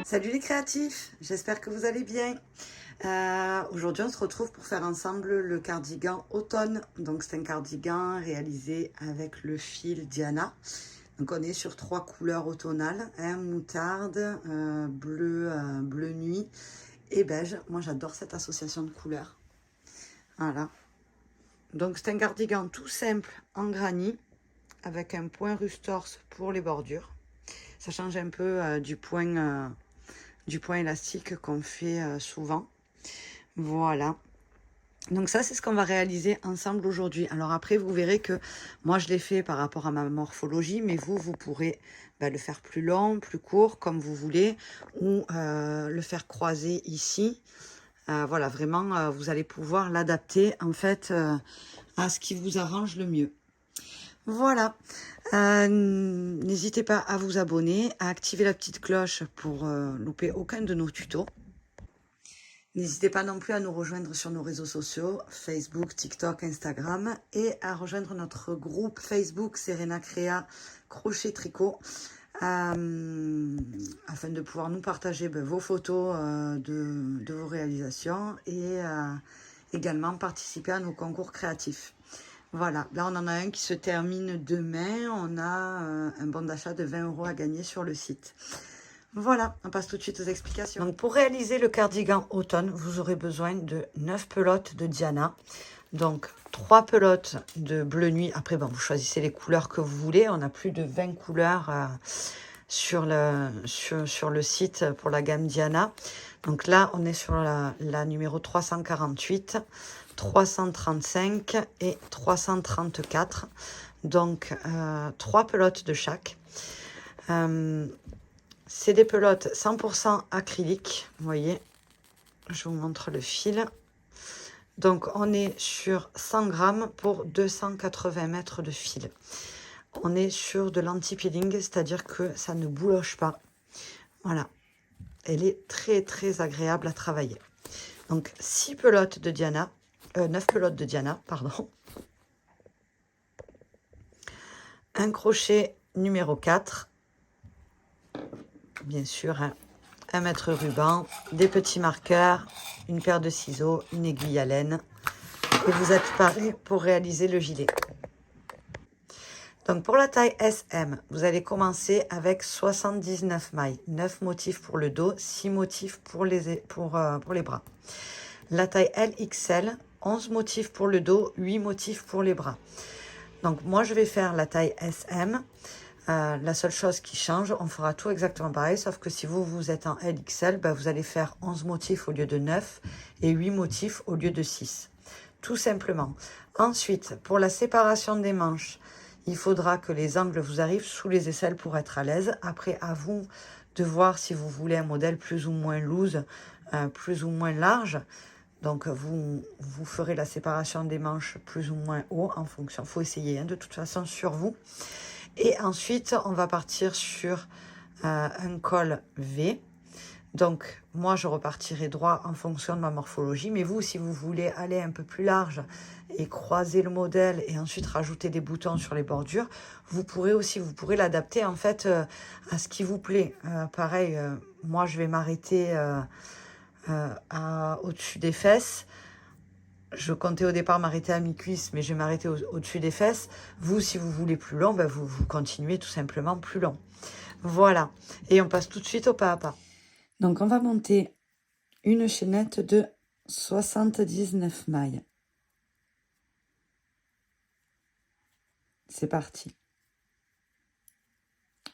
Salut les créatifs, j'espère que vous allez bien. Aujourd'hui on se retrouve pour faire ensemble le cardigan automne. Donc c'est un cardigan réalisé avec le fil Diana. Donc on est sur 3 couleurs automnales, moutarde, bleu nuit et beige. Moi j'adore cette association de couleurs. Voilà. Donc c'est un cardigan tout simple en granit avec un point rustors pour les bordures. Ça change un peu du point élastique qu'on fait souvent. Voilà. Donc ça, c'est ce qu'on va réaliser ensemble aujourd'hui. Alors après, vous verrez que moi, je l'ai fait par rapport à ma morphologie, mais vous pourrez le faire plus long, plus court, comme vous voulez, ou le faire croiser ici. Voilà, vraiment, vous allez pouvoir l'adapter, en fait, à ce qui vous arrange le mieux. Voilà. N'hésitez pas à vous abonner, à activer la petite cloche pour louper aucun de nos tutos. N'hésitez pas non plus à nous rejoindre sur nos réseaux sociaux, Facebook, TikTok, Instagram, et à rejoindre notre groupe Facebook Serena Créa Crochet Tricot, afin de pouvoir nous partager vos photos de vos réalisations et également participer à nos concours créatifs. Voilà, là on en a un qui se termine demain, on a un bon d'achat de 20 € à gagner sur le site. Voilà, on passe tout de suite aux explications. Donc pour réaliser le cardigan automne, vous aurez besoin de 9 pelotes de Diana. Donc 3 pelotes de bleu nuit. Après, vous choisissez les couleurs que vous voulez. On a plus de 20 couleurs sur le site pour la gamme Diana. Donc là, on est sur la numéro 348, 335 et 334. Donc 3 pelotes de chaque. C'est des pelotes 100% acrylique, vous voyez, je vous montre le fil. Donc on est sur 100 grammes pour 280 mètres de fil. On est sur de l'anti-peeling, c'est-à-dire que ça ne bouloche pas. Voilà, elle est très très agréable à travailler. Donc 6 pelotes de Diana, 9 pelotes de Diana, pardon. Un crochet numéro 4. Bien sûr, un mètre ruban, des petits marqueurs, une paire de ciseaux, une aiguille à laine. Et vous êtes paré pour réaliser le gilet. Donc pour la taille SM, vous allez commencer avec 79 mailles. 9 motifs pour le dos, 6 motifs pour les bras. La taille LXL, 11 motifs pour le dos, 8 motifs pour les bras. Donc moi je vais faire la taille SM. La seule chose qui change, on fera tout exactement pareil, sauf que si vous êtes en LXL, vous allez faire 11 motifs au lieu de 9 et 8 motifs au lieu de 6. Tout simplement. Ensuite, pour la séparation des manches, il faudra que les angles vous arrivent sous les aisselles pour être à l'aise. Après, à vous de voir si vous voulez un modèle plus ou moins loose, plus ou moins large. Donc, vous ferez la séparation des manches plus ou moins haut en fonction. Il faut essayer de toute façon sur vous. Et ensuite, on va partir sur un col V. Donc, moi, je repartirai droit en fonction de ma morphologie. Mais vous, si vous voulez aller un peu plus large et croiser le modèle et ensuite rajouter des boutons sur les bordures, vous pourrez l'adapter en fait à ce qui vous plaît. Pareil, moi, je vais m'arrêter au-dessus des fesses. Je comptais au départ m'arrêter à mi-cuisse, mais je vais m'arrêter au-dessus des fesses. Vous, si vous voulez plus long, vous continuez tout simplement plus long. Voilà. Et on passe tout de suite au pas à pas. Donc, on va monter une chaînette de 79 mailles. C'est parti.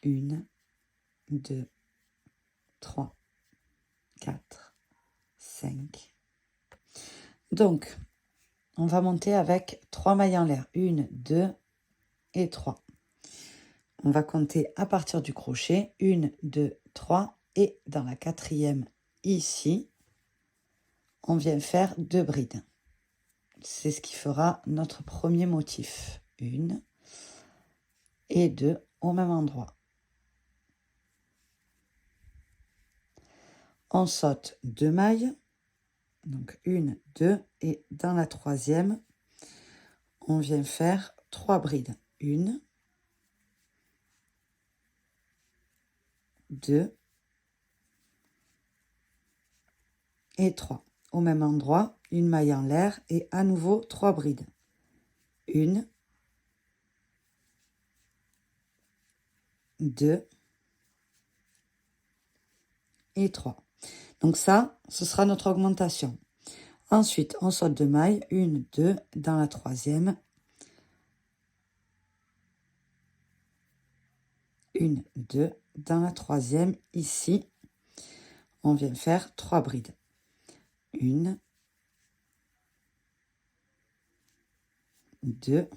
1, 2, 3, 4, 5. Donc, on va monter avec 3 mailles en l'air. 1, 2 et 3. On va compter à partir du crochet. 1, 2, 3. Et dans la 4e, ici, on vient faire 2 brides. C'est ce qui fera notre premier motif. 1 et 2 au même endroit. On saute 2 mailles. Donc 1, 2 et dans la 3e, on vient faire 3 brides. 1, 2 et 3. Au même endroit, une maille en l'air et à nouveau 3 brides. 1, 2 et 3. Donc ça, ce sera notre augmentation. Ensuite, on saute 2 mailles, 1, 2, dans la troisième, 1, 2, dans la troisième, ici, on vient faire 3 brides. 1, 2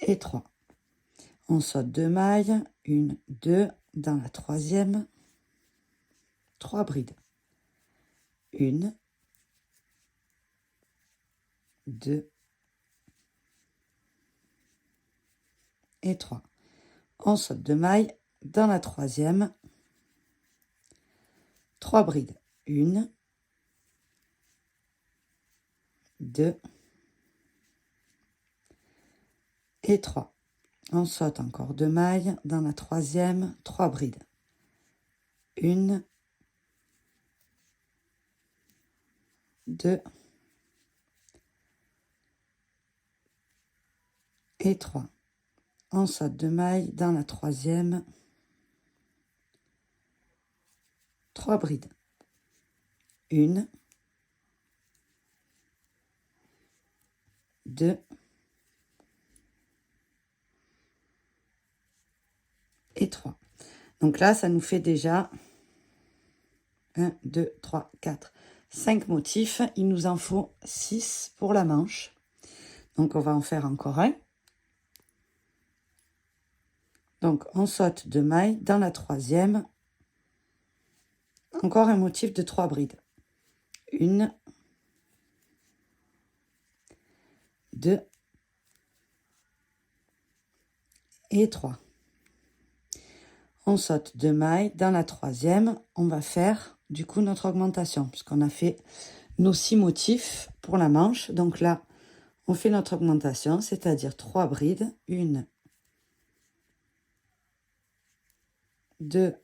et 3. On saute 2 mailles, 1, 2, dans la troisième, 3 brides. 1, 2 et 3. On saute 2 mailles, dans la troisième, 3 brides. 1, 2 et 3. On saute encore 2 mailles, dans la troisième, 3 brides. 1, 2 et 3. On saute 2 mailles, dans la troisième, 3 brides. 1, 2 et 3. Donc là, ça nous fait déjà 1, 2, 3, 4, 5 motifs. Il nous en faut 6 pour la manche. Donc, on va en faire encore un. Donc, on saute 2 mailles dans la troisième. Encore un motif de 3 brides. 1, 2 et 3. On saute 2 mailles dans la troisième. On va faire du coup notre augmentation puisqu'on a fait nos 6 motifs pour la manche. Donc là, on fait notre augmentation, c'est-à-dire 3 brides. 1, 2,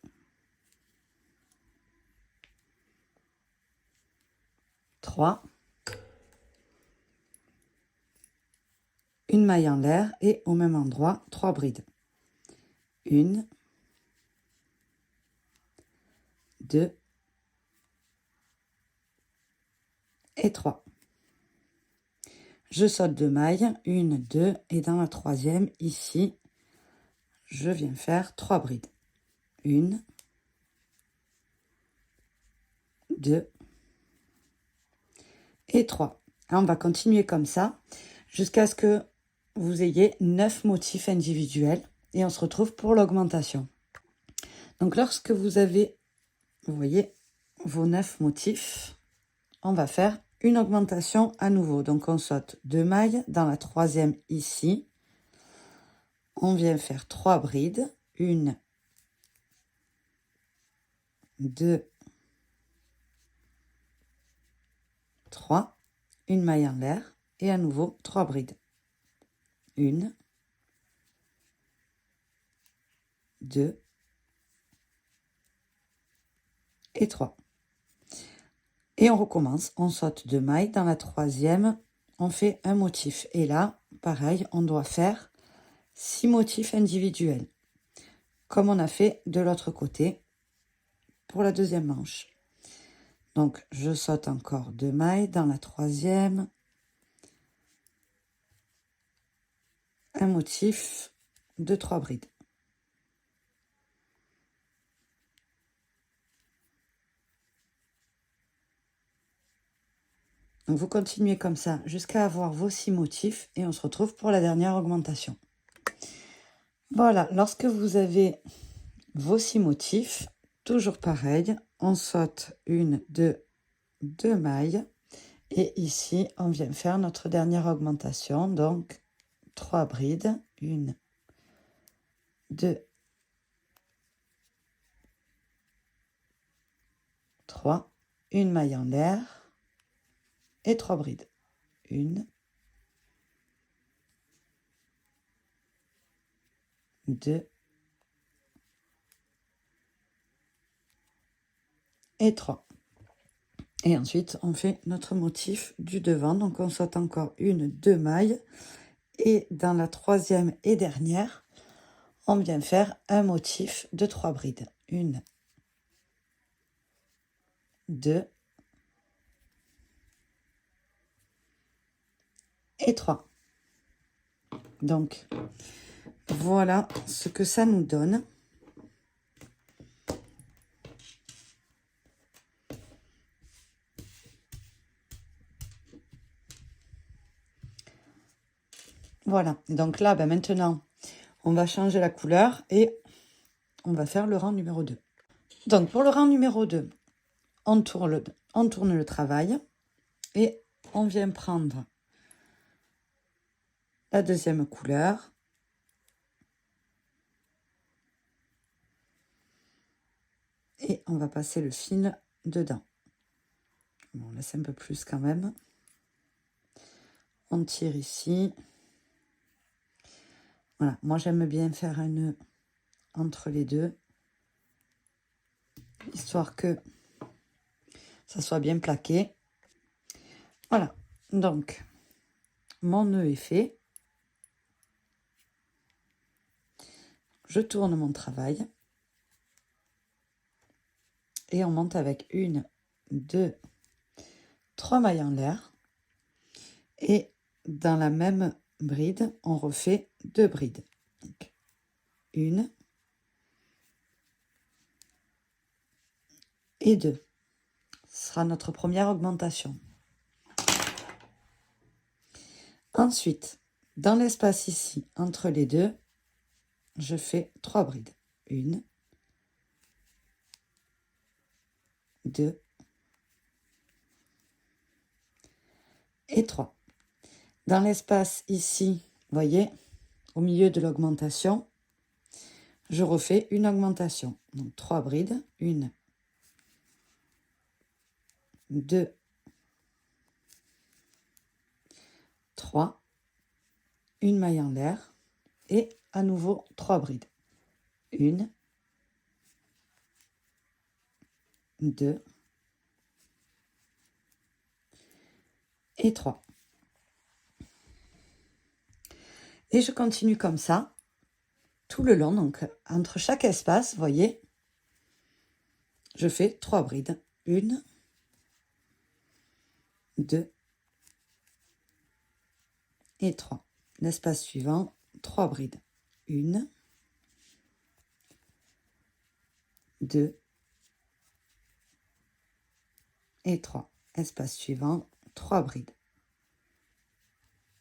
3. Une maille en l'air et au même endroit, 3 brides. 1, 2 et 3. Je saute 2 mailles, 1, 2 et dans la troisième, ici, je viens faire 3 brides. 1, 2 et 3. On va continuer comme ça jusqu'à ce que vous ayez 9 motifs individuels et on se retrouve pour l'augmentation. Donc lorsque vous avez, vous voyez, vos 9 motifs, on va faire une augmentation à nouveau. Donc on saute 2 mailles dans la troisième ici. On vient faire 3 brides. 1, 2, 3. Une maille en l'air et à nouveau 3 brides. 1, 2 et 3. Et on recommence. On saute 2 mailles dans la troisième. On fait un motif. Et là, pareil, on doit faire 6 motifs individuels. Comme on a fait de l'autre côté pour la deuxième manche. Donc, je saute encore 2 mailles dans la troisième. Un motif de 3 brides. Donc, vous continuez comme ça jusqu'à avoir vos 6 motifs et on se retrouve pour la dernière augmentation. Voilà, lorsque vous avez vos 6 motifs, toujours pareil, on saute 1, 2, 2 mailles et ici on vient faire notre dernière augmentation, donc 3 brides, 1, 2, 3, une maille en l'air et 3 brides. 1, 2, et 3. Et ensuite, on fait notre motif du devant. Donc, on saute encore 1, 2 mailles. Et dans la troisième et dernière, on vient faire un motif de 3 brides. 1, 2 et 3. Donc, voilà ce que ça nous donne. Voilà, donc là, maintenant, on va changer la couleur et on va faire le rang numéro 2. Donc, pour le rang numéro 2, on tourne le travail et on vient prendre la deuxième couleur. Et on va passer le fil dedans. On laisse un peu plus quand même. On tire ici. Voilà, moi j'aime bien faire un nœud entre les deux, histoire que ça soit bien plaqué. Voilà, donc mon nœud est fait. Je tourne mon travail. Et on monte avec 1, 2, 3 mailles en l'air. Et dans la même bride, on refait 2 brides. Donc, 1 et 2. Ce sera notre première augmentation. Ensuite, dans l'espace ici, entre les deux, je fais 3 brides. 1, 2 et 3. Dans l'espace ici, vous voyez, au milieu de l'augmentation, je refais une augmentation. Donc 3 brides. 1, 2, 3. Une maille en l'air. Et à nouveau 3 brides. 1, 2 et 3. Et je continue comme ça tout le long. Donc entre chaque espace, vous voyez, je fais 3 brides. 1, 2 et 3. L'espace suivant, 3 brides. 1, 2 et 3. Espace suivant, 3 brides.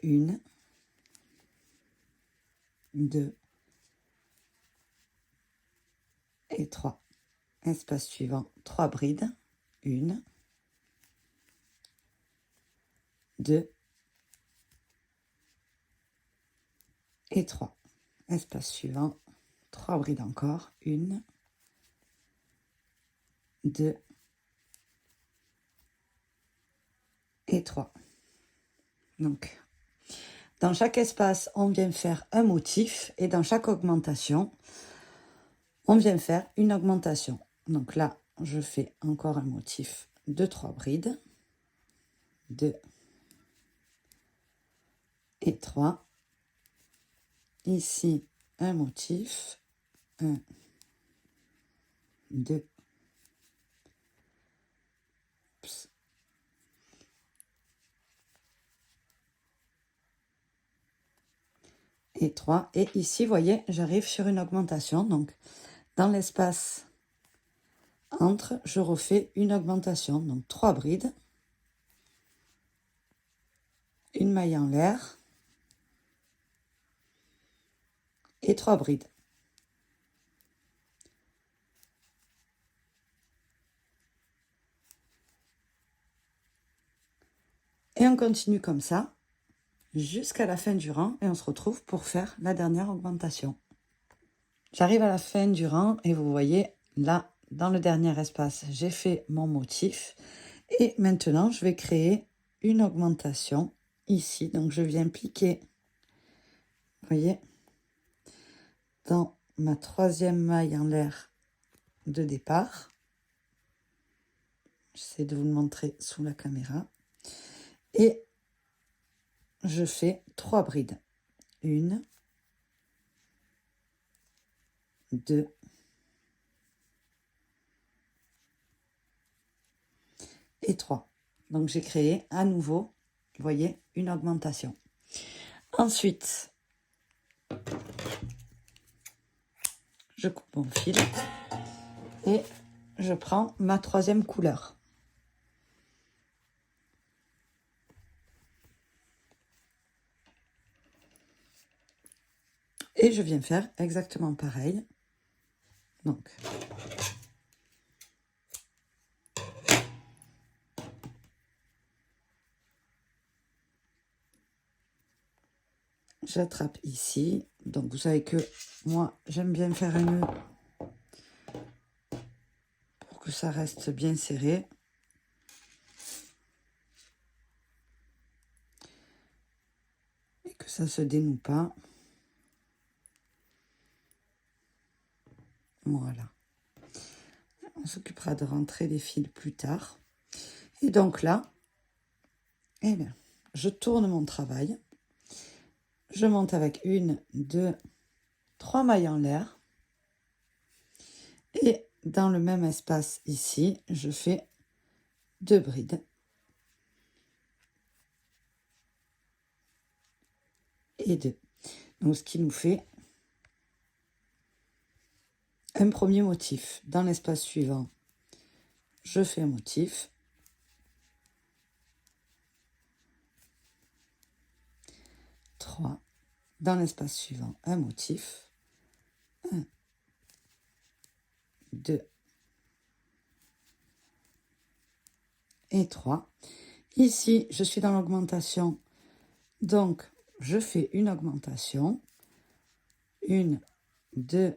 1, 2 et 3. Espace suivant, 3 brides. 1, 2 et 3. Espace suivant, 3 brides encore. 1, 2 et 3. Donc, dans chaque espace, on vient faire un motif et dans chaque augmentation, on vient faire une augmentation. Donc là, je fais encore un motif de 3 brides. 2 et 3. Ici, un motif. 1, 2, et 3. Et ici, vous voyez, j'arrive sur une augmentation. Donc, dans l'espace entre, je refais une augmentation. Donc, 3 brides. Une maille en l'air. Et 3 brides. Et on continue comme ça jusqu'à la fin du rang et on se retrouve pour faire la dernière augmentation. J'arrive à la fin du rang et vous voyez là, dans le dernier espace, j'ai fait mon motif. Et maintenant, je vais créer une augmentation ici. Donc, je viens piquer, vous voyez, dans ma troisième maille en l'air de départ. J'essaie de vous le montrer sous la caméra. Et je fais 3 brides. 1, 2 et 3. Donc j'ai créé à nouveau, vous voyez, une augmentation. Ensuite, je coupe mon fil et je prends ma 3e couleur. Et je viens faire exactement pareil. Donc, j'attrape ici. Donc, vous savez que moi, j'aime bien faire un nœud pour que ça reste bien serré. Et que ça ne se dénoue pas. Voilà. On s'occupera de rentrer les fils plus tard. Et donc là, eh bien, je tourne mon travail. Je monte avec 1, 2, 3 mailles en l'air. Et dans le même espace ici, je fais 2 brides. Et 2. Donc, ce qui nous fait un premier motif. Dans l'espace suivant, je fais un motif. Trois. Dans l'espace suivant, un motif. 1, 2 et 3. Ici, je suis dans l'augmentation. Donc, je fais une augmentation. 1, 2,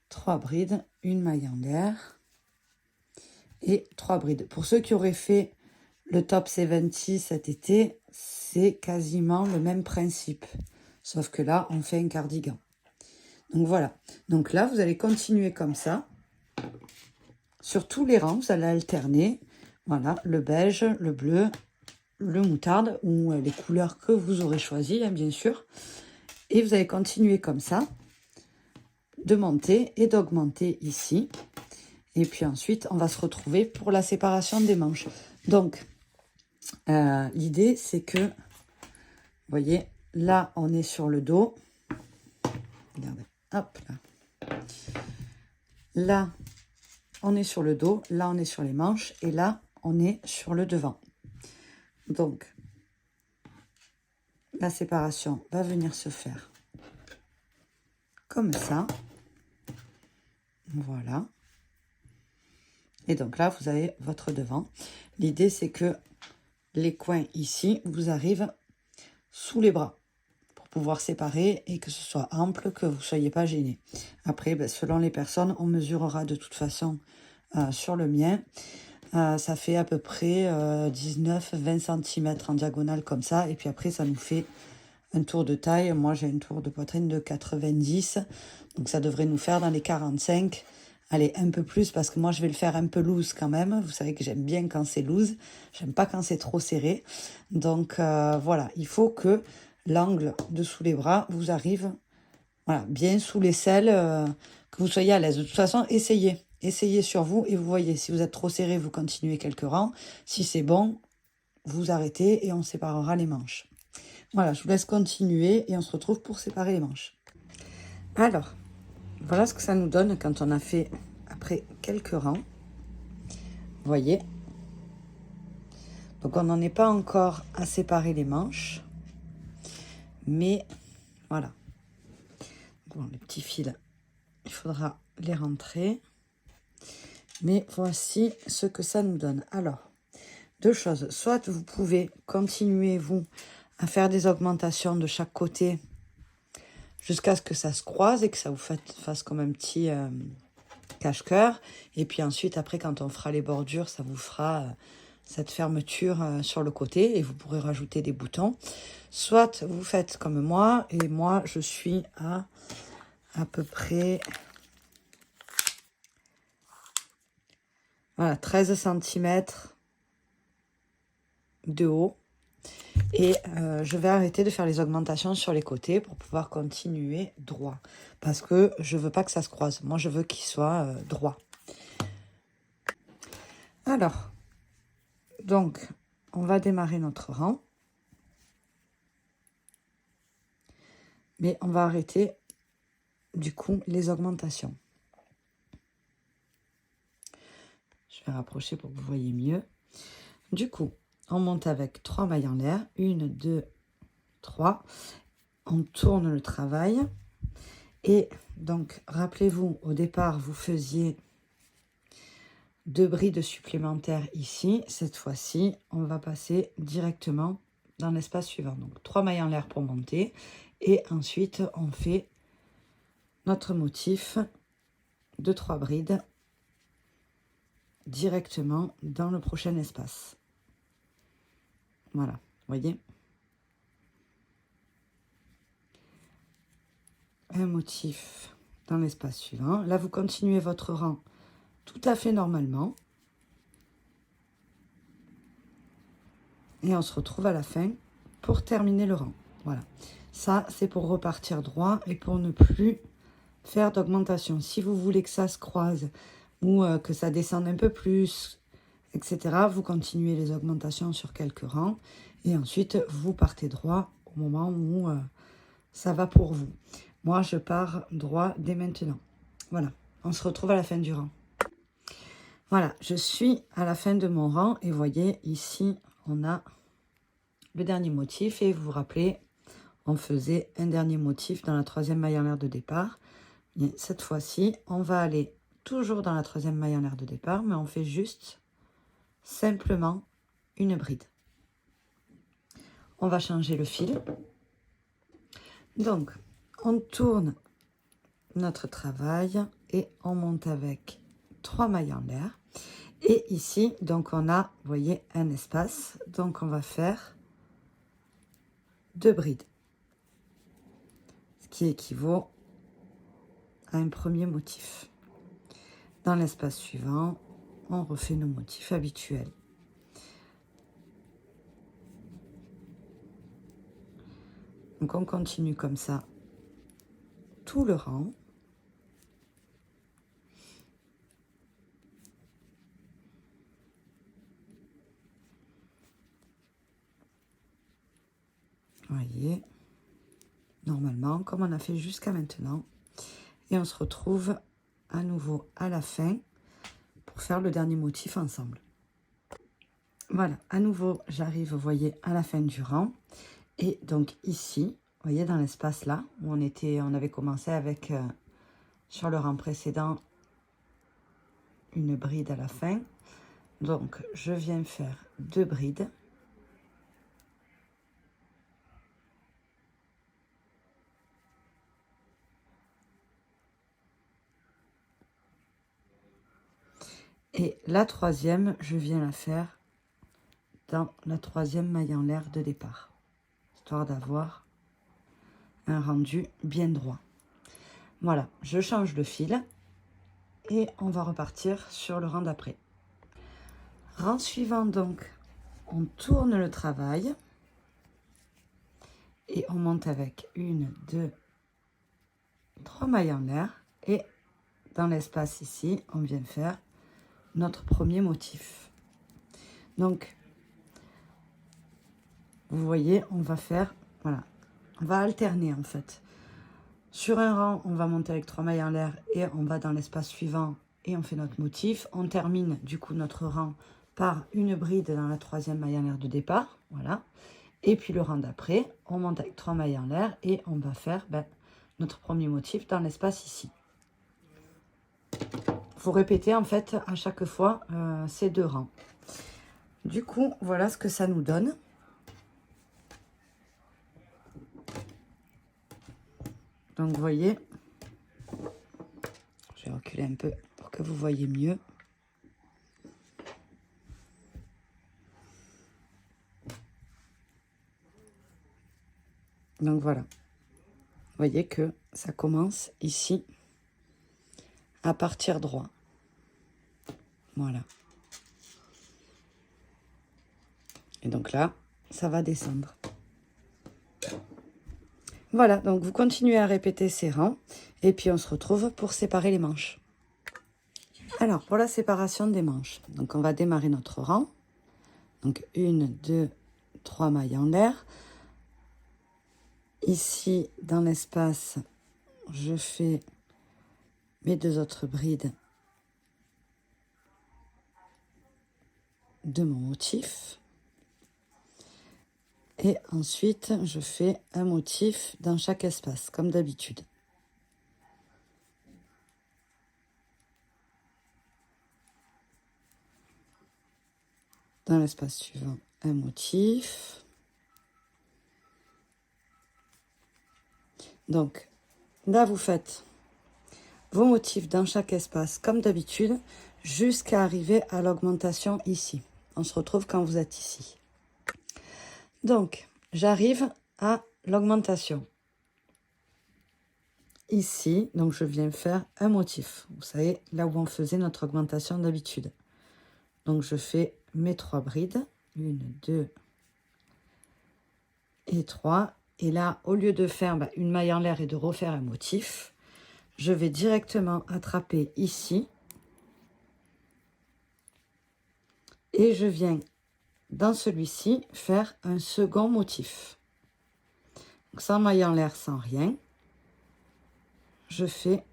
3 brides, une maille en l'air et 3 brides. Pour ceux qui auraient fait le top 70 cet été, c'est quasiment le même principe. Sauf que là, on fait un cardigan. Donc voilà. Donc là, vous allez continuer comme ça. Sur tous les rangs, vous allez alterner. Voilà, le beige, le bleu, le moutarde ou les couleurs que vous aurez choisies, hein, bien sûr. Et vous allez continuer comme ça, de monter et d'augmenter ici. Et puis ensuite, on va se retrouver pour la séparation des manches. Donc, l'idée, c'est que, vous voyez, là, on est sur le dos. Regardez, hop là. Là, on est sur le dos. Là, on est sur les manches. Et là, on est sur le devant. Donc, la séparation va venir se faire comme ça. Voilà. Et donc là, vous avez votre devant. L'idée, c'est que les coins ici vous arrivent sous les bras pour pouvoir séparer et que ce soit ample, que vous ne soyez pas gêné. Après, ben, selon les personnes, on mesurera de toute façon sur le mien. Ça fait à peu près 19-20 cm en diagonale comme ça. Et puis après, ça nous fait un tour de taille. Moi, j'ai un tour de poitrine de 90. Donc, ça devrait nous faire dans les 45. Allez, un peu plus parce que moi, je vais le faire un peu loose quand même. Vous savez que j'aime bien quand c'est loose. J'aime pas quand c'est trop serré. Donc, voilà. Il faut que l'angle dessous les bras vous arrive voilà, bien sous l'aisselle, que vous soyez à l'aise. De toute façon, essayez. Essayez sur vous et vous voyez. Si vous êtes trop serré, vous continuez quelques rangs. Si c'est bon, vous arrêtez et on séparera les manches. Voilà, je vous laisse continuer et on se retrouve pour séparer les manches. Alors, voilà ce que ça nous donne quand on a fait après quelques rangs. Vous voyez. Donc, on n'en est pas encore à séparer les manches. Mais, voilà. Bon, les petits fils, il faudra les rentrer. Mais voici ce que ça nous donne. Alors, deux choses. Soit vous pouvez continuer, vous, à faire des augmentations de chaque côté jusqu'à ce que ça se croise et que ça vous fasse comme un petit cache-cœur. Et puis ensuite, après, quand on fera les bordures, ça vous fera cette fermeture sur le côté et vous pourrez rajouter des boutons. Soit vous faites comme moi et moi, je suis à peu près Voilà, 13 centimètres de haut. Et je vais arrêter de faire les augmentations sur les côtés pour pouvoir continuer droit. Parce que je veux pas que ça se croise. Moi, je veux qu'il soit droit. Alors, donc, on va démarrer notre rang. Mais on va arrêter, du coup, les augmentations. Je vais rapprocher pour que vous voyez mieux. Du coup, on monte avec 3 mailles en l'air. 1, 2, 3. On tourne le travail. Et donc, rappelez-vous, au départ, vous faisiez 2 brides supplémentaires ici. Cette fois-ci, on va passer directement dans l'espace suivant. Donc, 3 mailles en l'air pour monter. Et ensuite, on fait notre motif de 3 brides directement dans le prochain espace. Voilà, vous voyez? Un motif dans l'espace suivant. Là, vous continuez votre rang tout à fait normalement. Et on se retrouve à la fin pour terminer le rang. Voilà. Ça, c'est pour repartir droit et pour ne plus faire d'augmentation. Si vous voulez que ça se croise ou que ça descende un peu plus, etc., vous continuez les augmentations sur quelques rangs. Et ensuite, vous partez droit au moment où ça va pour vous. Moi, je pars droit dès maintenant. Voilà. On se retrouve à la fin du rang. Voilà, je suis à la fin de mon rang et vous voyez, ici, on a le dernier motif. Et vous vous rappelez, on faisait un dernier motif dans la 3e maille en l'air de départ. Et cette fois-ci, on va aller toujours dans la 3e maille en l'air de départ, mais on fait juste, simplement, une bride. On va changer le fil. Donc, on tourne notre travail et on monte avec 3 mailles en l'air. Et ici, donc on a, vous voyez, un espace. Donc on va faire 2 brides. Ce qui équivaut à un premier motif. Dans l'espace suivant, on refait nos motifs habituels. Donc on continue comme ça tout le rang. Voyez, normalement, comme on a fait jusqu'à maintenant. Et on se retrouve à nouveau à la fin pour faire le dernier motif ensemble. Voilà, à nouveau, j'arrive, vous voyez, à la fin du rang. Et donc ici, vous voyez, dans l'espace là, où on avait commencé avec, sur le rang précédent, une bride à la fin. Donc, je viens faire 2 brides. Et la 3e, je viens la faire dans la 3e maille en l'air de départ, histoire d'avoir un rendu bien droit. Voilà, je change de fil et on va repartir sur le rang d'après. Rang suivant, donc, on tourne le travail et on monte avec 1, 2, 3 mailles en l'air. Et dans l'espace ici, on vient faire notre premier motif. Donc, vous voyez, on va faire, voilà, on va alterner en fait. Sur un rang, on va monter avec 3 mailles en l'air et on va dans l'espace suivant et on fait notre motif. On termine du coup notre rang par une bride dans la 3e maille en l'air de départ, voilà. Et puis le rang d'après, on monte avec 3 mailles en l'air et on va faire notre premier motif dans l'espace ici. Il faut répéter en fait à chaque fois ces 2 rangs. Du coup, voilà ce que ça nous donne. Donc, vous voyez, je vais reculer un peu pour que vous voyez mieux. Donc, voilà. Vous voyez que ça commence ici à partir droit. Voilà. Et donc là, ça va descendre. Voilà, donc vous continuez à répéter ces rangs. Et puis on se retrouve pour séparer les manches. Alors, pour la séparation des manches, donc on va démarrer notre rang. Donc 1, 2, 3 mailles en l'air. Ici, dans l'espace, je fais mes 2 autres brides de mon motif. Et ensuite, je fais un motif dans chaque espace, comme d'habitude. Dans l'espace suivant, un motif. Donc, là, vous faites vos motifs dans chaque espace, comme d'habitude, jusqu'à arriver à l'augmentation ici. On se retrouve quand vous êtes ici. Donc, j'arrive à l'augmentation. Ici, donc je viens faire un motif. Vous savez, là où on faisait notre augmentation d'habitude. Donc, je fais mes 3 brides. 1, 2 et 3. Et là, au lieu de faire une maille en l'air et de refaire un motif, je vais directement attraper ici. Et je viens, dans celui-ci, faire un second motif. Donc, sans maille en l'air, sans rien. Je fais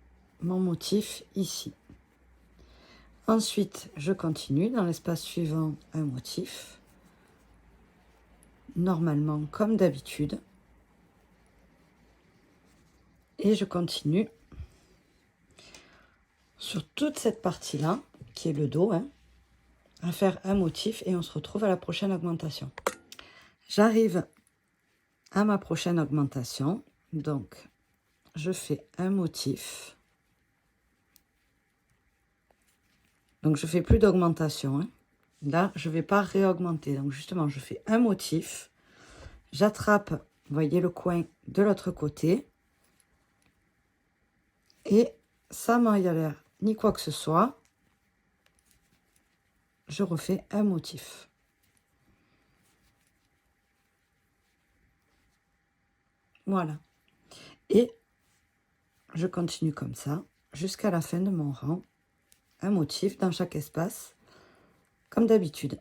mon motif ici. Ensuite, je continue dans l'espace suivant un motif. Normalement, comme d'habitude. Et je continue sur toute cette partie-là, qui est le dos, à faire un motif et on se retrouve à la prochaine augmentation. J'arrive à ma prochaine augmentation. Donc, je fais un motif. Donc, je fais plus d'augmentation. Là, je ne vais pas réaugmenter. Donc, justement, je fais un motif. J'attrape, vous voyez, le coin de l'autre côté. Et sans maille à l'air ni quoi que ce soit, je refais un motif. Voilà. Et je continue comme ça jusqu'à la fin de mon rang. Un motif dans chaque espace, comme d'habitude.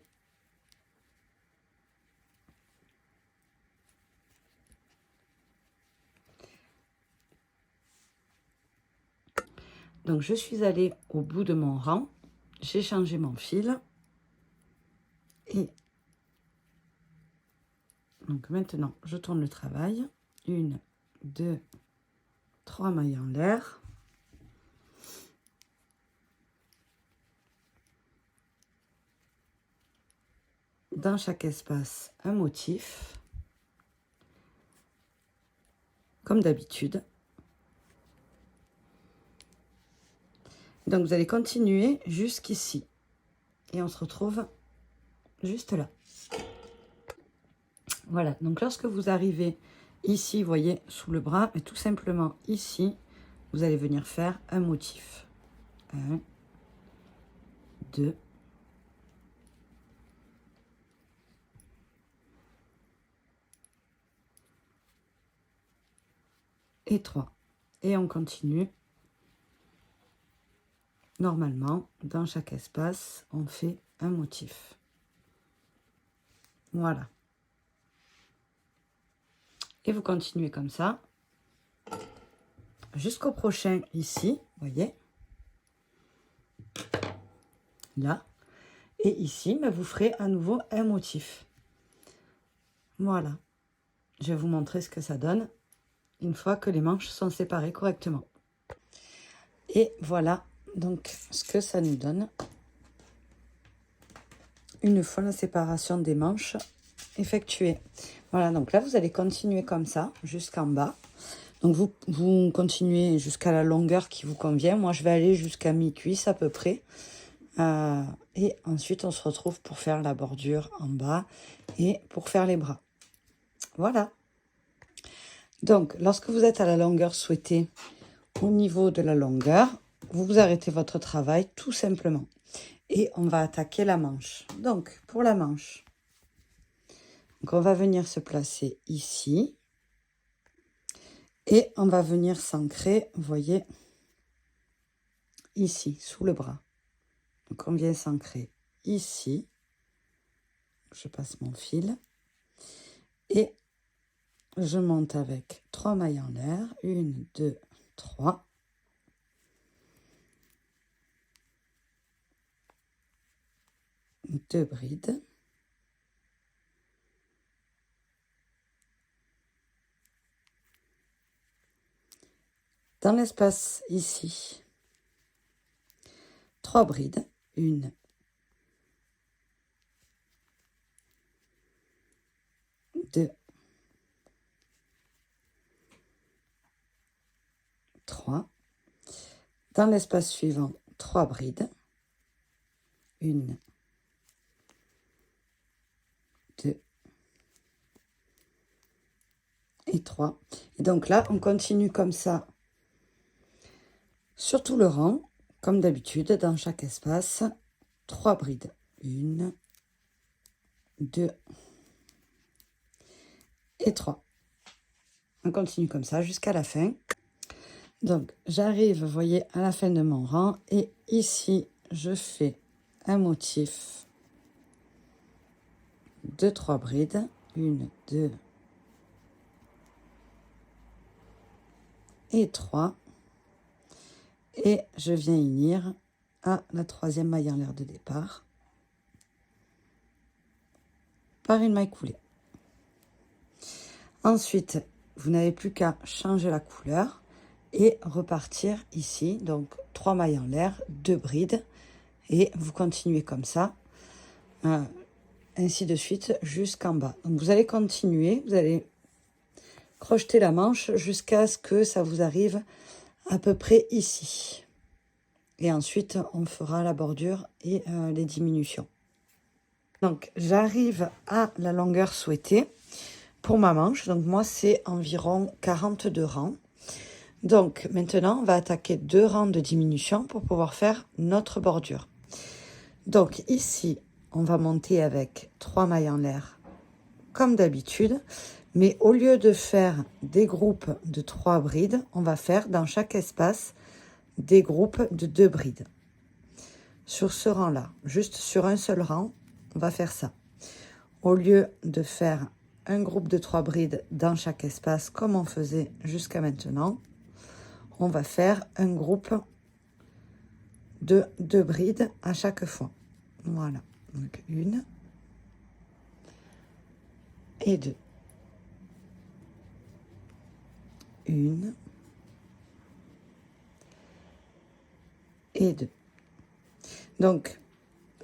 Donc, je suis allée au bout de mon rang. J'ai changé mon fil. Et donc, maintenant, je tourne le travail. 1, 2, 3 mailles en l'air. Dans chaque espace, un motif. Comme d'habitude. Donc, vous allez continuer jusqu'ici. Et on se retrouve juste là. Voilà. Donc, lorsque vous arrivez ici, vous voyez, sous le bras, et tout simplement ici, vous allez venir faire un motif. 1, 2, et 3. Et on continue. Normalement, dans chaque espace, on fait un motif. Voilà. Et vous continuez comme ça. Jusqu'au prochain ici, vous voyez. Là. Et ici, vous ferez à nouveau un motif. Voilà. Je vais vous montrer ce que ça donne une fois que les manches sont séparées correctement. Et voilà donc ce que ça nous donne une fois la séparation des manches effectuée. Voilà, donc là, vous allez continuer comme ça jusqu'en bas. Donc, vous continuez jusqu'à la longueur qui vous convient. Moi, je vais aller jusqu'à mi-cuisse à peu près. Et ensuite, on se retrouve pour faire la bordure en bas et pour faire les bras. Voilà. Donc, lorsque vous êtes à la longueur souhaitée, au niveau de la longueur, vous arrêtez votre travail tout simplement. Et on va attaquer la manche. Donc, pour la manche, Donc on va venir se placer ici. Et on va venir s'ancrer, vous voyez, ici, sous le bras. Donc on vient s'ancrer ici. Je passe mon fil. Et je monte avec 3 mailles en l'air. 1, 2, 3. Deux brides. Dans l'espace ici, 3 brides. 1, 2, 3. Dans l'espace suivant, 3 brides. 1, 2 et 3. Et donc là, on continue comme ça sur tout le rang, comme d'habitude, dans chaque espace, 3 brides. 1, 2 et 3. On continue comme ça jusqu'à la fin. Donc, j'arrive, vous voyez, à la fin de mon rang. Et ici, je fais un motif de 3 brides. 1, 2 et 3. Et je viens unir à la 3e maille en l'air de départ par une maille coulée. Ensuite, vous n'avez plus qu'à changer la couleur et repartir ici. Donc, 3 mailles en l'air, 2 brides. Et vous continuez comme ça, ainsi de suite, jusqu'en bas. Donc, vous allez continuer, vous allez crocheter la manche jusqu'à ce que ça vous arrive à peu près ici. Et ensuite, on fera la bordure et les diminutions. Donc, j'arrive à la longueur souhaitée pour ma manche. Donc, moi, c'est environ 42 rangs. Donc, maintenant, on va attaquer 2 rangs de diminution pour pouvoir faire notre bordure. Donc, ici, on va monter avec 3 mailles en l'air, comme d'habitude. Mais au lieu de faire des groupes de 3 brides, on va faire dans chaque espace des groupes de 2 brides. Sur ce rang-là, juste sur un seul rang, on va faire ça. Au lieu de faire un groupe de 3 brides dans chaque espace, comme on faisait jusqu'à maintenant, on va faire un groupe de 2 brides à chaque fois. Voilà. Donc, 1 et 2. 1 et 2. Donc,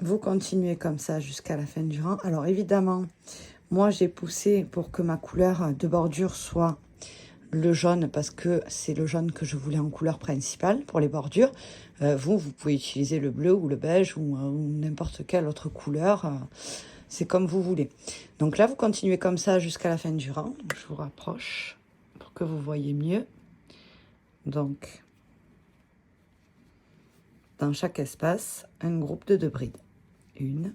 vous continuez comme ça jusqu'à la fin du rang. Alors, évidemment, moi, j'ai poussé pour que ma couleur de bordure soit le jaune, parce que c'est le jaune que je voulais en couleur principale pour les bordures. Vous pouvez utiliser le bleu ou le beige ou n'importe quelle autre couleur. C'est comme vous voulez. Donc là, vous continuez comme ça jusqu'à la fin du rang. Donc, je vous rapproche pour que vous voyez mieux. Donc, dans chaque espace, un groupe de 2 brides. 1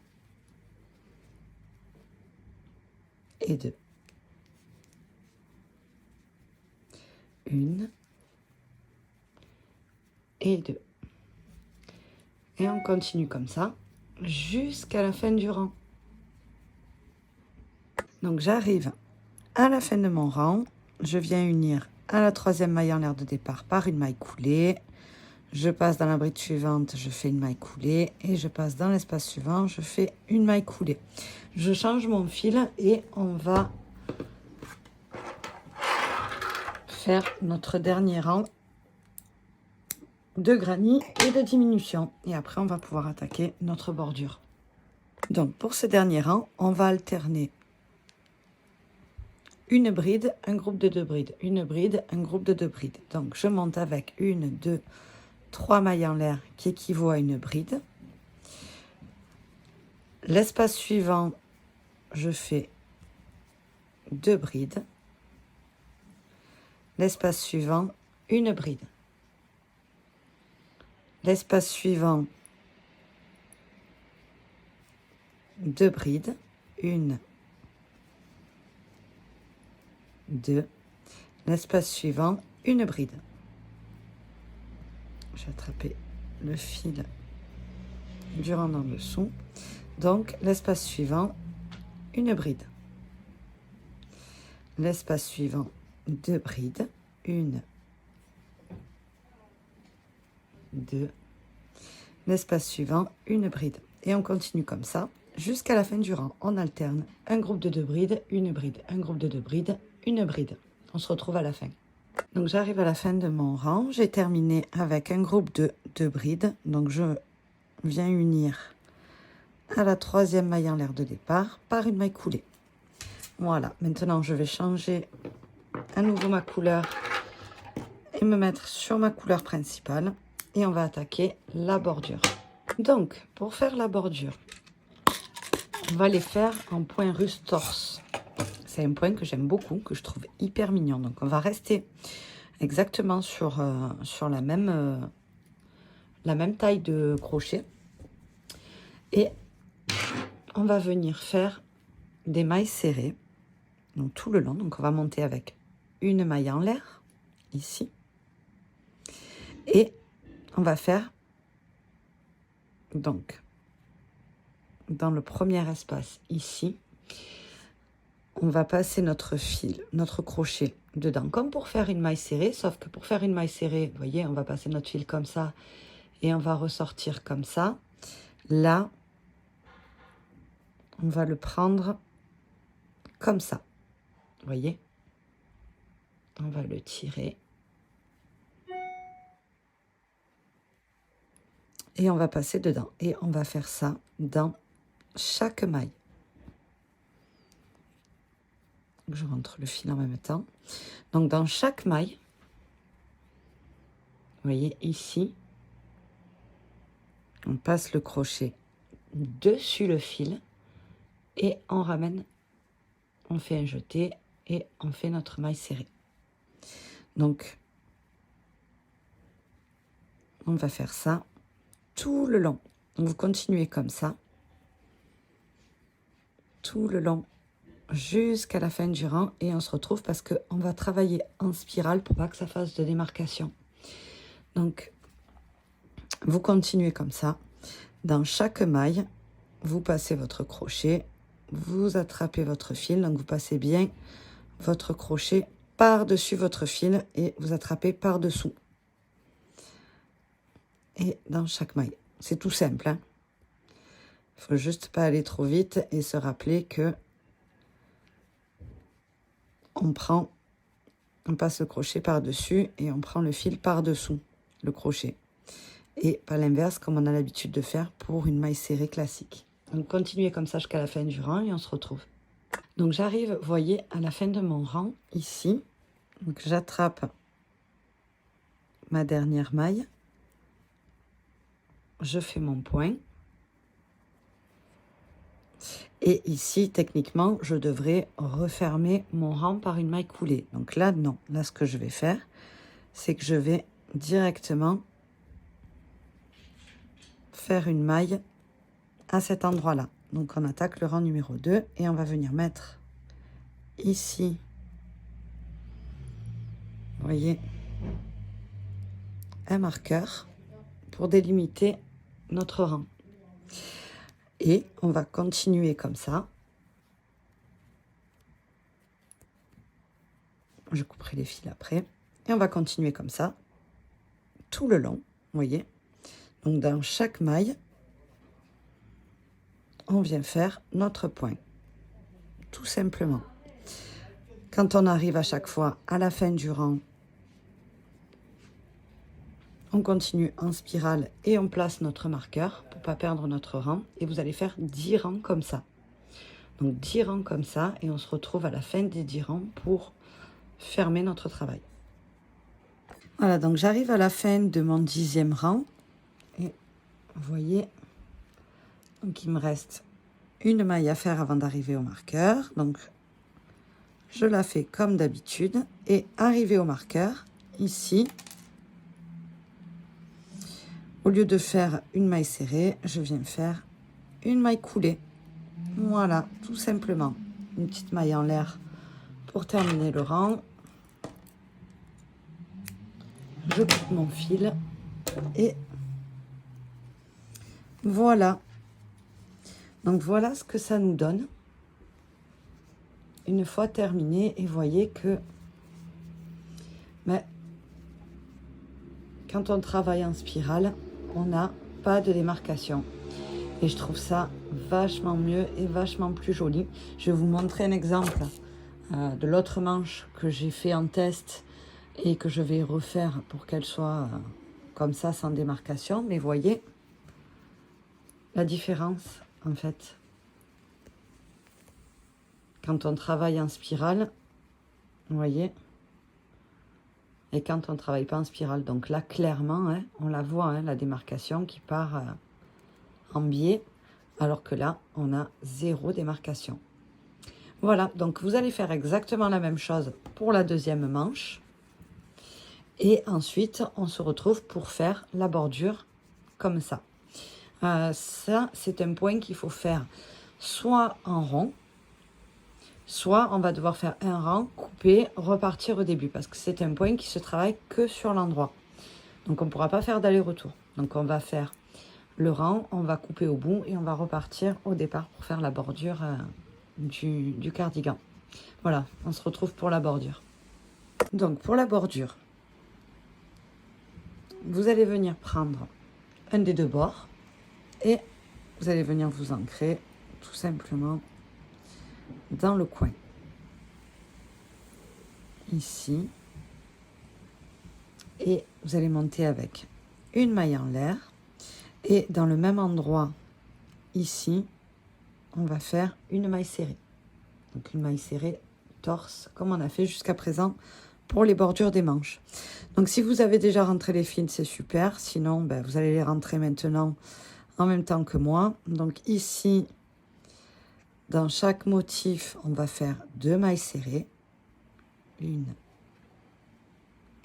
et 2. 1 et 2. Et on continue comme ça jusqu'à la fin du rang. Donc j'arrive à la fin de mon rang. Je viens unir à la 3e maille en l'air de départ par une maille coulée. Je passe dans la bride suivante, je fais une maille coulée. Et je passe dans l'espace suivant, je fais une maille coulée. Je change mon fil et on va faire notre dernier rang de granit et de diminution. Et après, on va pouvoir attaquer notre bordure. Donc, pour ce dernier rang, on va alterner une bride, un groupe de 2 brides, une bride, un groupe de 2 brides. Donc, je monte avec 1, 2, 3 mailles en l'air qui équivaut à une bride. L'espace suivant, je fais 2 brides. L'espace suivant, une bride. L'espace suivant, 2 brides, 1 2, l'espace suivant, une bride. J'ai attrapé le fil du rang en dessous. Donc, l'espace suivant, une bride. L'espace suivant, 2 brides. 1, 2. L'espace suivant, une bride. Et on continue comme ça jusqu'à la fin du rang. On alterne un groupe de 2 brides, une bride, un groupe de 2 brides, une bride. On se retrouve à la fin. Donc j'arrive à la fin de mon rang. J'ai terminé avec un groupe de 2 brides. Donc je viens unir à la 3e maille en l'air de départ par une maille coulée. Voilà, maintenant je vais changer à nouveau ma couleur et me mettre sur ma couleur principale. Et on va attaquer la bordure. Donc, pour faire la bordure, on va les faire en point russe torse. C'est un point que j'aime beaucoup, que je trouve hyper mignon. Donc, on va rester exactement sur la même taille de crochet. Et on va venir faire des mailles serrées, donc tout le long. Donc, on va monter avec une maille en l'air, ici. Et on va faire, donc, dans le premier espace, ici, on va passer notre fil, notre crochet dedans, comme pour faire une maille serrée, sauf que pour faire une maille serrée, vous voyez, on va passer notre fil comme ça, et on va ressortir comme ça. Là, on va le prendre comme ça, vous voyez. On va le tirer. Et on va passer dedans. Et on va faire ça dans chaque maille. Je rentre le fil en même temps. Donc, dans chaque maille, vous voyez ici, on passe le crochet dessus le fil et on ramène, on fait un jeté et on fait notre maille serrée. Donc, on va faire ça tout le long. Donc, vous continuez comme ça, tout le long, jusqu'à la fin du rang. Et on se retrouve parce qu'on va travailler en spirale pour pas que ça fasse de démarcation. Donc, vous continuez comme ça. Dans chaque maille, vous passez votre crochet, vous attrapez votre fil. Donc, vous passez bien votre crochet par-dessus votre fil et vous attrapez par-dessous. Et dans chaque maille. C'est tout simple, hein. Il faut juste pas aller trop vite et se rappeler que on passe le crochet par-dessus et on prend le fil par-dessous le crochet. Et pas l'inverse comme on a l'habitude de faire pour une maille serrée classique. Donc continuez comme ça jusqu'à la fin du rang et on se retrouve. Donc j'arrive, vous voyez, à la fin de mon rang, ici. Donc j'attrape ma dernière maille. Je fais mon point. Et ici, techniquement, je devrais refermer mon rang par une maille coulée. Donc là, non. Là, ce que je vais faire, c'est que je vais directement faire une maille à cet endroit-là. Donc, on attaque le rang numéro 2 et on va venir mettre ici, vous voyez, un marqueur pour délimiter notre rang. Et on va continuer comme ça. Je couperai les fils après. Et on va continuer comme ça, tout le long, vous voyez. Donc, dans chaque maille, on vient faire notre point, tout simplement. Quand on arrive à chaque fois à la fin du rang, on continue en spirale et on place notre marqueur pour ne pas perdre notre rang. Et vous allez faire 10 rangs comme ça. Donc 10 rangs comme ça et on se retrouve à la fin des 10 rangs pour fermer notre travail. Voilà, donc j'arrive à la fin de mon 10e rang. Et vous voyez, donc il me reste une maille à faire avant d'arriver au marqueur. Donc je la fais comme d'habitude. Et arrivé au marqueur, ici, au lieu de faire une maille serrée, je viens faire une maille coulée. Voilà, tout simplement. Une petite maille en l'air pour terminer le rang, je coupe mon fil et voilà. Donc voilà ce que ça nous donne une fois terminé. Et voyez que quand on travaille en spirale, on n'a pas de démarcation. Et je trouve ça vachement mieux et vachement plus joli. Je vais vous montrer un exemple de l'autre manche que j'ai fait en test et que je vais refaire pour qu'elle soit comme ça, sans démarcation. Mais voyez la différence, en fait. Quand on travaille en spirale, vous voyez, et quand on ne travaille pas en spirale. Donc là, clairement, hein, on la voit, hein, la démarcation qui part en biais, alors que là, on a 0 démarcation. Voilà, donc vous allez faire exactement la même chose pour la deuxième manche. Et ensuite, on se retrouve pour faire la bordure comme ça. Ça, c'est un point qu'il faut faire soit en rond, soit on va devoir faire un rang, couper, repartir au début, parce que c'est un point qui se travaille que sur l'endroit. Donc on ne pourra pas faire d'aller-retour. Donc on va faire le rang, on va couper au bout et on va repartir au départ pour faire la bordure du cardigan. Voilà, on se retrouve pour la bordure. Donc pour la bordure, vous allez venir prendre un des deux bords et vous allez venir vous ancrer tout simplement dans le coin. Ici. Et vous allez monter avec une maille en l'air. Et dans le même endroit, ici, on va faire une maille serrée. Donc une maille serrée torse, comme on a fait jusqu'à présent pour les bordures des manches. Donc si vous avez déjà rentré les fils, c'est super. Sinon, vous allez les rentrer maintenant en même temps que moi. Donc ici, dans chaque motif, on va faire 2 mailles serrées. 1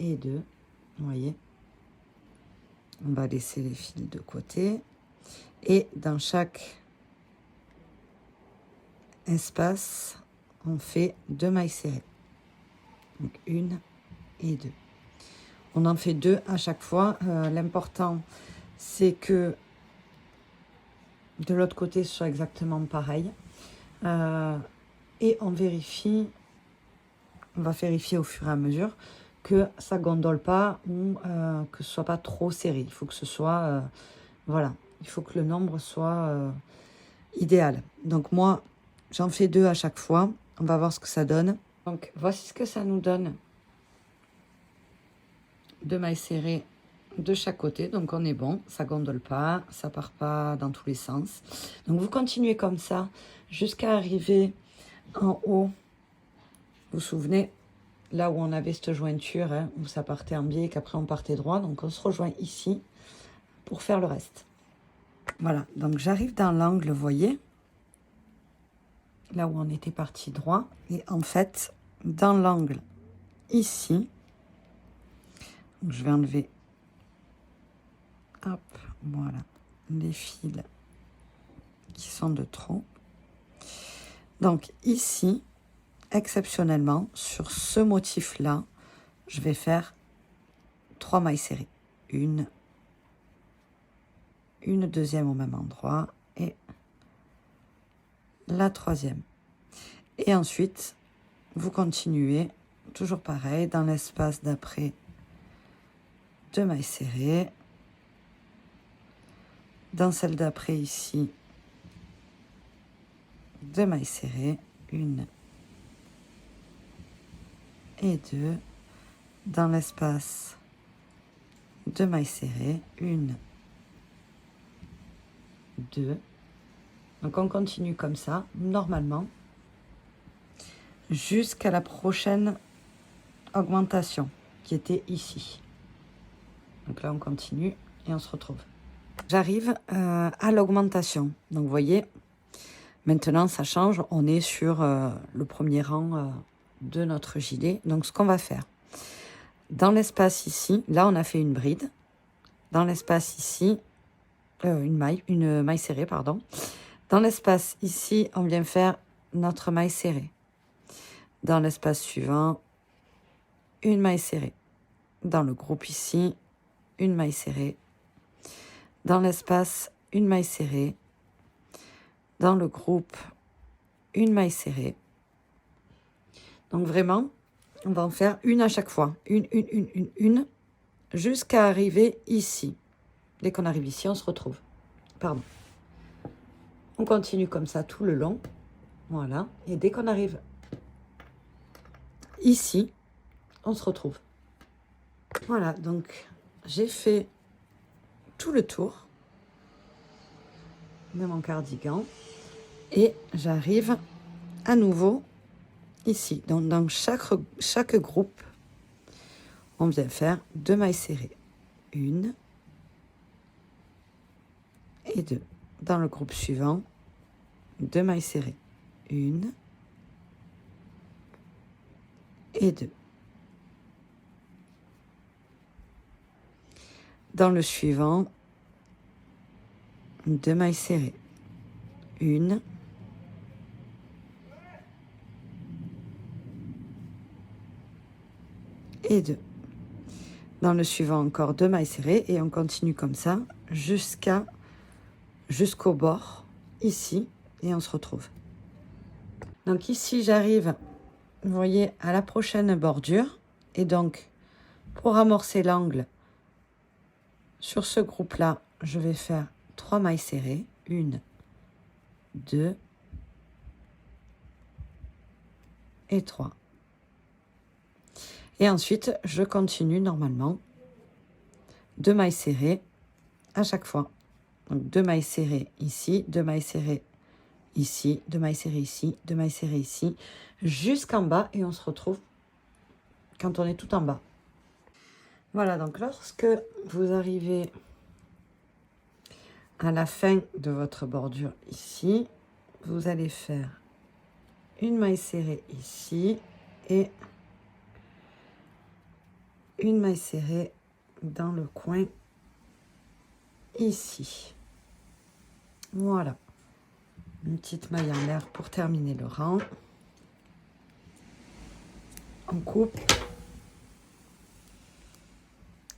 et 2. Vous voyez, on va laisser les fils de côté. Et dans chaque espace, on fait 2 mailles serrées. Donc 1 et 2. On en fait 2 à chaque fois. L'important, c'est que de l'autre côté, ce soit exactement pareil. Et on vérifie, on va vérifier au fur et à mesure que ça gondole pas ou que ce soit pas trop serré. Il faut que ce soit, voilà, il faut que le nombre soit idéal. Donc moi, j'en fais 2 à chaque fois. On va voir ce que ça donne. Donc voici ce que ça nous donne. 2 mailles serrées de chaque côté. Donc on est bon, ça gondole pas, ça part pas dans tous les sens. Donc vous continuez comme ça jusqu'à arriver en haut. Vous vous souvenez, là où on avait cette jointure, hein, où ça partait en biais et qu'après on partait droit. Donc on se rejoint ici pour faire le reste. Voilà, donc j'arrive dans l'angle, vous voyez, là où on était parti droit. Et en fait, dans l'angle ici, je vais enlever, hop, voilà, les fils qui sont de trop. Donc ici, exceptionnellement, sur ce motif-là, je vais faire 3 mailles serrées. Une deuxième au même endroit et la troisième. Et ensuite, vous continuez, toujours pareil, dans l'espace d'après, 2 mailles serrées. Dans celle d'après ici, 2 mailles serrées, 1 et 2. Dans l'espace, 2 mailles serrées, 1, 2. Donc on continue comme ça, normalement, jusqu'à la prochaine augmentation, qui était ici. Donc là, on continue et on se retrouve. J'arrive à l'augmentation. Donc vous voyez, maintenant ça change, on est sur le premier rang de notre gilet. Donc ce qu'on va faire, dans l'espace ici, là on a fait une bride. Dans l'espace ici, une maille serrée, pardon. Dans l'espace ici, on vient faire notre maille serrée. Dans l'espace suivant, une maille serrée. Dans le groupe ici, une maille serrée. Dans l'espace, une maille serrée. Dans le groupe, une maille serrée. Donc vraiment, on va en faire une à chaque fois. Une, jusqu'à arriver ici. Dès qu'on arrive ici, on se retrouve. Pardon. On continue comme ça tout le long. Voilà. Et dès qu'on arrive ici, on se retrouve. Voilà, donc j'ai fait tout le tour de mon cardigan. Et j'arrive à nouveau ici. Donc dans chaque groupe, on vient faire 2 mailles serrées. 1 et 2. Dans le groupe suivant, 2 mailles serrées. 1 et 2. Dans le suivant, 2 mailles serrées. 1 et 2. Dans le suivant, encore 2 mailles serrées et on continue comme ça jusqu'au bord, ici, et on se retrouve. Donc ici, j'arrive, vous voyez, à la prochaine bordure. Et donc, pour amorcer l'angle, sur ce groupe-là, je vais faire 3 mailles serrées. 1, 2 et 3. Et ensuite, je continue normalement 2 mailles serrées à chaque fois. Donc 2 mailles serrées ici, 2 mailles serrées ici, 2 mailles serrées ici, 2 mailles serrées ici, jusqu'en bas et on se retrouve quand on est tout en bas. Voilà, donc lorsque vous arrivez à la fin de votre bordure ici, vous allez faire une maille serrée ici et une maille serrée dans le coin ici. Voilà. Une petite maille en l'air pour terminer le rang. On coupe.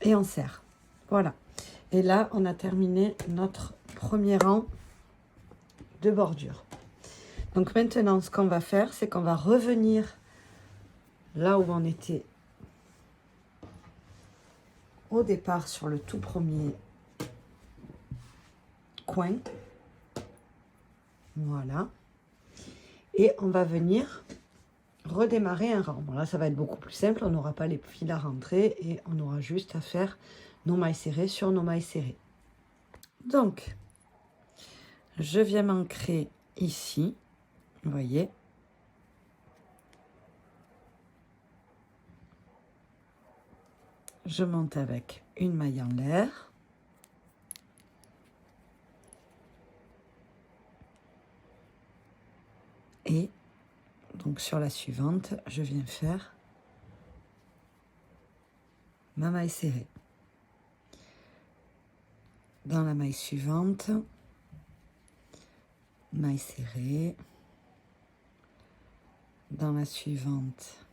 Et on serre. Voilà. Et là, on a terminé notre premier rang de bordure. Donc maintenant, ce qu'on va faire, c'est qu'on va revenir là où on était au départ sur le tout premier coin. Voilà. Et on va venir redémarrer un rang. Bon, là, ça va être beaucoup plus simple. On n'aura pas les fils à rentrer et on aura juste à faire nos mailles serrées sur nos mailles serrées. Donc, je viens m'ancrer ici. Vous voyez. Je monte avec une maille en l'air. Et donc sur la suivante, je viens faire ma maille serrée. Dans la maille suivante, maille serrée. Dans la suivante,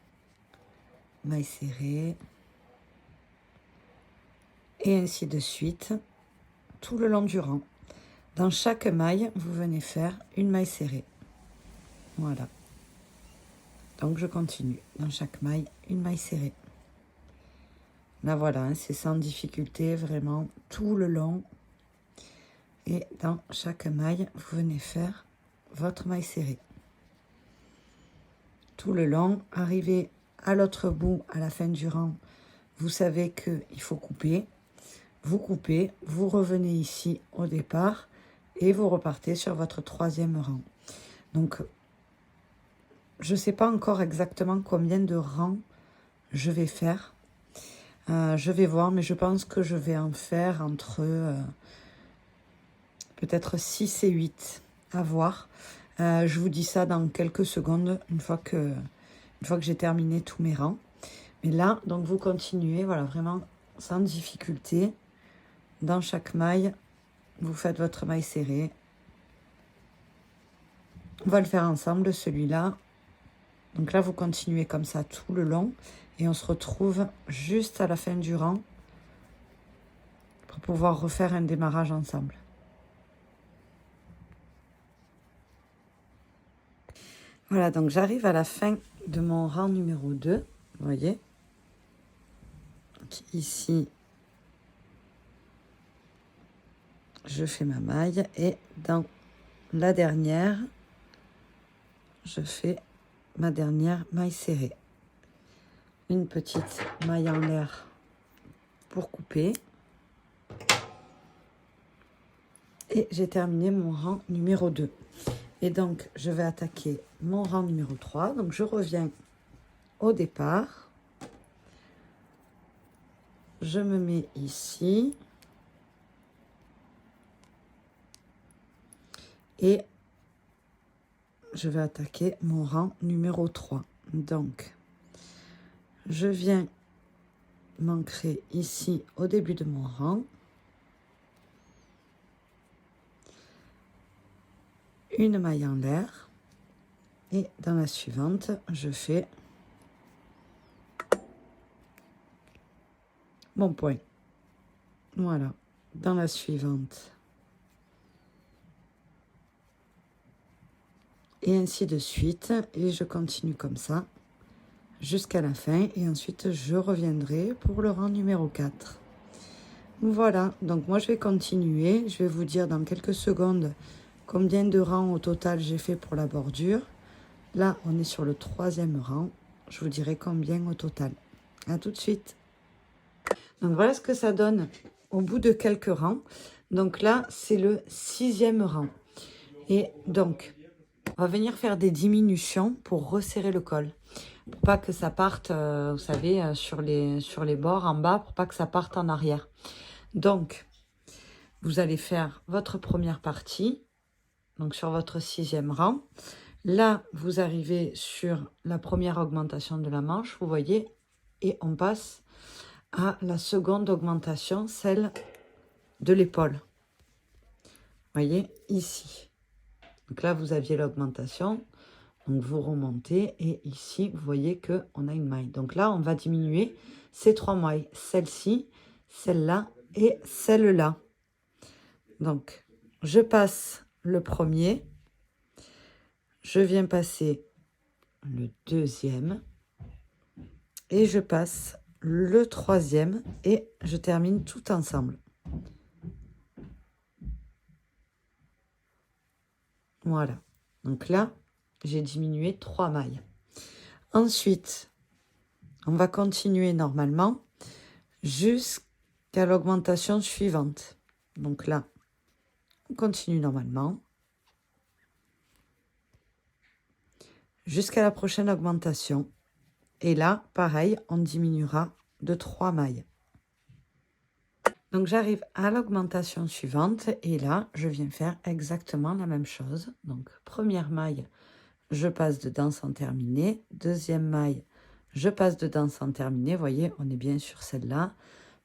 maille serrée. Et ainsi de suite, tout le long du rang. Dans chaque maille, vous venez faire une maille serrée. Voilà. Donc je continue. Dans chaque maille, une maille serrée. Là voilà, hein, c'est sans difficulté, vraiment tout le long. Et dans chaque maille, vous venez faire votre maille serrée. Tout le long, arrivé à l'autre bout, à la fin du rang, vous savez qu'il faut couper. Vous coupez, vous revenez ici au départ et vous repartez sur votre troisième rang. Donc, je ne sais pas encore exactement combien de rangs je vais faire. Je vais voir, mais je pense que je vais en faire entre peut-être 6 et 8 à voir. Je vous dis ça dans quelques secondes, une fois que j'ai terminé tous mes rangs. Mais là, donc vous continuez, voilà, vraiment sans difficulté. Dans chaque maille, vous faites votre maille serrée. On va le faire ensemble, celui-là. Donc là, vous continuez comme ça tout le long. Et on se retrouve juste à la fin du rang pour pouvoir refaire un démarrage ensemble. Voilà, donc j'arrive à la fin de mon rang numéro 2. Vous voyez. Donc ici, je fais ma maille. Et dans la dernière, je fais ma dernière maille serrée. Une petite maille en l'air pour couper. Et j'ai terminé mon rang numéro 2. Et donc, je vais attaquer mon rang numéro 3. Donc, je reviens au départ. Je me mets ici. Et je vais attaquer mon rang numéro 3. Donc, je viens m'ancrer ici au début de mon rang. Une maille en l'air. Et dans la suivante, je fais mon point. Voilà. Dans la suivante. Et ainsi de suite. Et je continue comme ça jusqu'à la fin. Et ensuite, je reviendrai pour le rang numéro 4. Voilà. Donc, moi, je vais continuer. Je vais vous dire dans quelques secondes combien de rangs au total j'ai fait pour la bordure. Là, on est sur le 3e rang. Je vous dirai combien au total. À tout de suite. Donc, voilà ce que ça donne au bout de quelques rangs. Donc là, c'est le 6e rang. Et donc, on va venir faire des diminutions pour resserrer le col. Pour pas que ça parte, vous savez, sur les bords en bas, pour pas que ça parte en arrière. Donc, vous allez faire votre première partie, donc sur votre 6e rang. Là, vous arrivez sur la première augmentation de la manche, vous voyez, et on passe à la seconde augmentation, celle de l'épaule. Vous voyez, ici. Donc là, vous aviez l'augmentation. Donc, vous remontez et ici, vous voyez qu'on a une maille. Donc là, on va diminuer ces 3 mailles. Celle-ci, celle-là et celle-là. Donc, je passe le premier. Je viens passer le 2e. Et je passe le 3e. Et je termine tout ensemble. Voilà. Donc là, j'ai diminué 3 mailles. Ensuite, on va continuer normalement jusqu'à l'augmentation suivante. Donc là, on continue normalement jusqu'à la prochaine augmentation. Et là, pareil, on diminuera de 3 mailles. Donc j'arrive à l'augmentation suivante et là, je viens faire exactement la même chose. Donc première maille, je passe dedans sans terminer. Deuxième maille, je passe dedans sans terminer. Vous voyez, on est bien sur celle-là.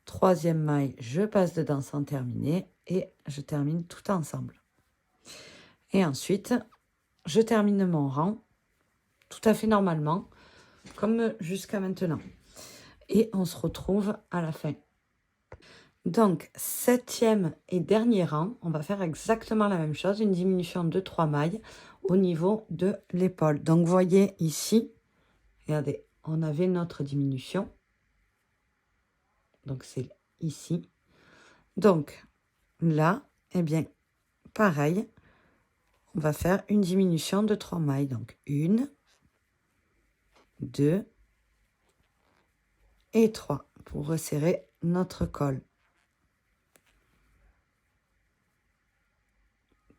Troisième maille, je passe dedans sans terminer et je termine tout ensemble. Et ensuite, je termine mon rang tout à fait normalement, comme jusqu'à maintenant. Et on se retrouve à la fin. Donc, 7e et dernier rang, on va faire exactement la même chose, une diminution de 3 mailles au niveau de l'épaule. Donc, vous voyez ici, regardez, on avait notre diminution. Donc, c'est ici. Donc, là, eh bien, pareil, on va faire une diminution de 3 mailles. Donc, 1, 2 et 3 pour resserrer notre col.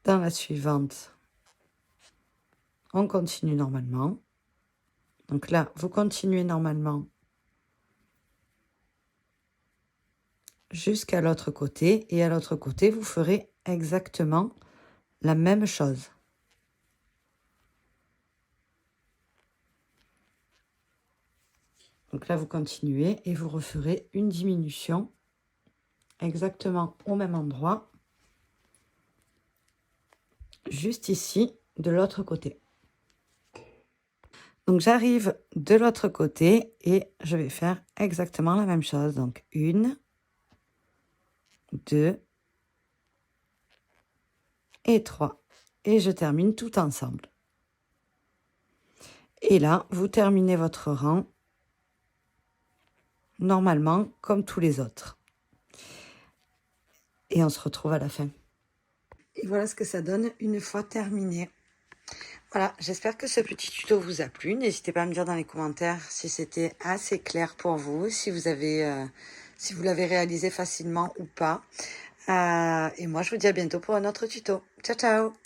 Dans la suivante, on continue normalement. Donc là, vous continuez normalement jusqu'à l'autre côté. Et à l'autre côté, vous ferez exactement la même chose. Donc là, vous continuez et vous referez une diminution exactement au même endroit. Juste ici, de l'autre côté. Donc j'arrive de l'autre côté et je vais faire exactement la même chose. Donc 1, 2 et 3. Et je termine tout ensemble. Et là, vous terminez votre rang normalement comme tous les autres. Et on se retrouve à la fin. Et voilà ce que ça donne une fois terminé. Voilà, j'espère que ce petit tuto vous a plu. N'hésitez pas à me dire dans les commentaires si c'était assez clair pour vous, si vous l'avez réalisé facilement ou pas. Et moi, je vous dis à bientôt pour un autre tuto. Ciao, ciao!